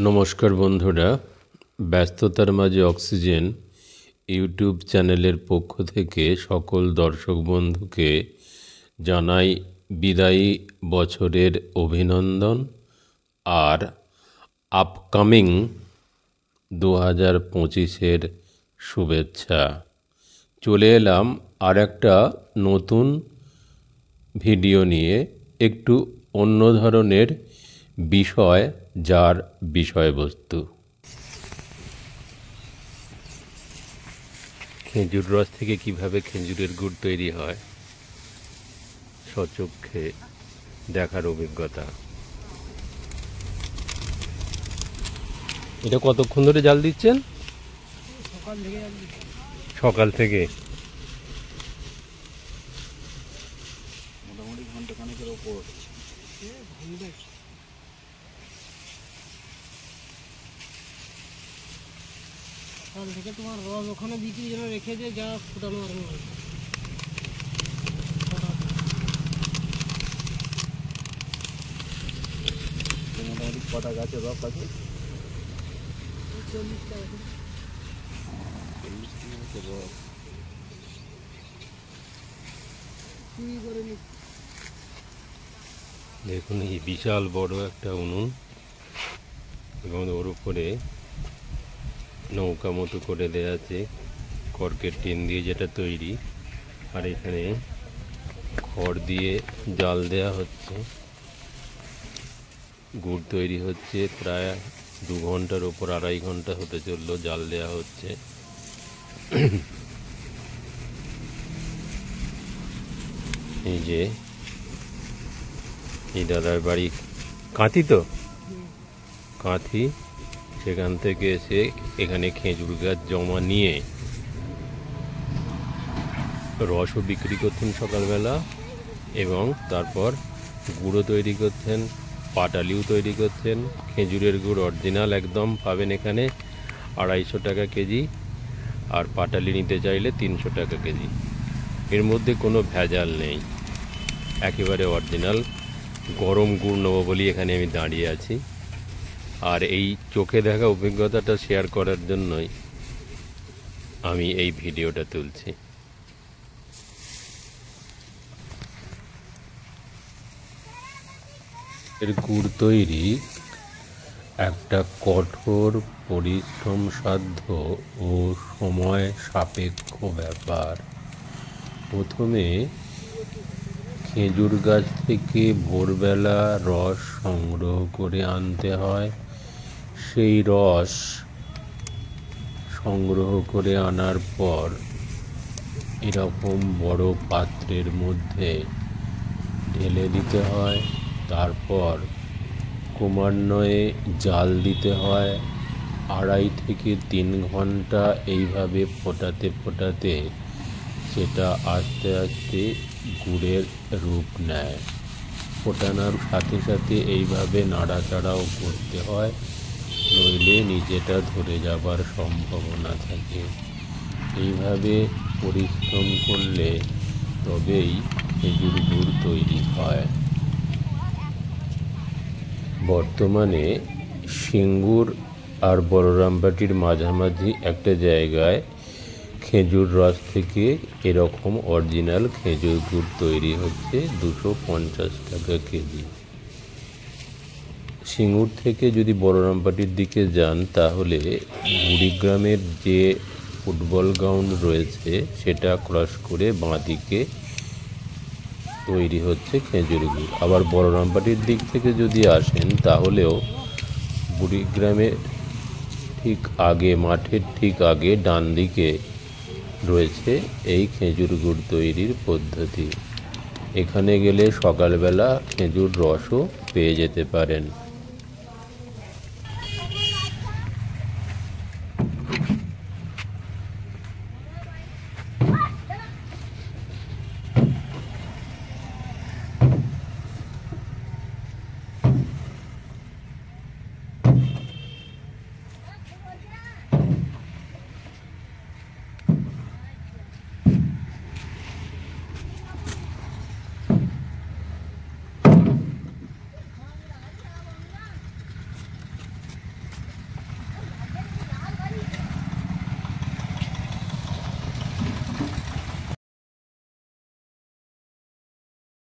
নমস্কার বন্ধুরা, ব্যস্ততার মাঝে অক্সিজেন ইউটিউব চ্যানেলের পক্ষ থেকে সকল দর্শক বন্ধুকে জানাই বিদায়ী বছরের অভিনন্দন আর আপকামিং 2025-এর শুভেচ্ছা। চলে এলাম আর একটা নতুন ভিডিও নিয়ে, একটু অন্য ধরনের বিষয়, যার বিষয়বস্তু খেজুর রস থেকে কিভাবে খেজুরের গুড় তৈরি হয় স্বচক্ষে দেখার অভিজ্ঞতা। এটা কতক্ষণ ধরে জাল দিচ্ছেন? সকাল থেকে মোটামুটি ঘন্টাখানেকের ওপর। সকাল থেকে তোমার রস ওখানে বিক্রি জন্য রেখেছে, যা ফুটানো আর মোটামুটি কটা গাছের রস আছে? 40টা আছে। 40টা গাছের রস দেখুন, এই বিশাল বড় একটা উনুন এবং ওর উপরে নৌকা মতো করে দেওয়া আছে কর্কের টিন দিয়ে, যেটা তৈরি। আর এখানে খড় দিয়ে জাল দেয়া হচ্ছে। গুড় তৈরি হচ্ছে প্রায় 2 ঘন্টার ওপর, 2.5 ঘন্টা হতে চললো জাল দেয়া হচ্ছে। এই যে এই দাদার বাড়ি কাঁথি, তো কাঁথি, সেখান থেকে এসে এখানে খেজুর গাছ জমা নিয়ে রসও বিক্রি করতেন সকালবেলা, এবং তারপর গুঁড়ো তৈরি করতেন, পাটালিও তৈরি করতেন। খেজুরের গুড় অরিজিনাল একদম পাবেন এখানে 250 টাকা কেজি, আর পাটালি নিতে চাইলে 300 টাকা কেজি। এর মধ্যে কোনো ভেজাল নেই, একেবারে অরিজিনাল গরম গুড় নেবো বলি এখানে আমি দাঁড়িয়ে আছি। আর এই চোখে দেখা অভিজ্ঞতাটা শেয়ার করার জন্যই আমি এই ভিডিওটা তুলছি। এর গুড় তৈরি একটা কঠোর, পরিশ্রম সাধ্য ও সময় সাপেক্ষ ব্যাপার। প্রথমে খেজুর গাছ থেকে ভোরবেলা রস সংগ্রহ করে আনতে হয়। সেই রস সংগ্রহ করে আনার পর এরকম বড় পাত্রের মধ্যে ঢেলে দিতে হয়। তারপর ক্রমান্বয়ে জাল দিতে হয়। 2.5 থেকে 3 ঘন্টা এইভাবে ফোটাতে ফোটাতে সেটা আস্তে আস্তে গুড়ের রূপ নেয়। ফোটানোর সাথে সাথে এইভাবে নাড়াচাড়াও করতে হয়, নইলে নিচেটা ধরে যাবার সম্ভাবনা থাকে। এইভাবে পরিশ্রম করলে তবেই খেজুর গুড় তৈরি হয়। বর্তমানে সিঙ্গুর আর বলরামবাটির মাঝামাঝি একটা জায়গায় খেজুর রস থেকে এরকম অরিজিনাল খেজুর গুড় তৈরি হচ্ছে 250 টাকা কেজি। সিঙ্গুর থেকে যদি বলরামবাটির দিকে যান, তাহলে বুড়িগ্রামের যে ফুটবল গ্রাউন্ড রয়েছে সেটা ক্রস করে বাঁদিকে তৈরি হচ্ছে খেজুর গুড়। আবার বলরামবাটির দিক থেকে যদি আসেন, তাহলেও বুড়িগ্রামের ঠিক আগে, মাঠের ঠিক আগে ডান দিকে রয়েছে এই খেজুর গুড় তৈরির পদ্ধতি। এখানে গেলে সকালবেলা খেজুর রসও পেয়ে যেতে পারেন।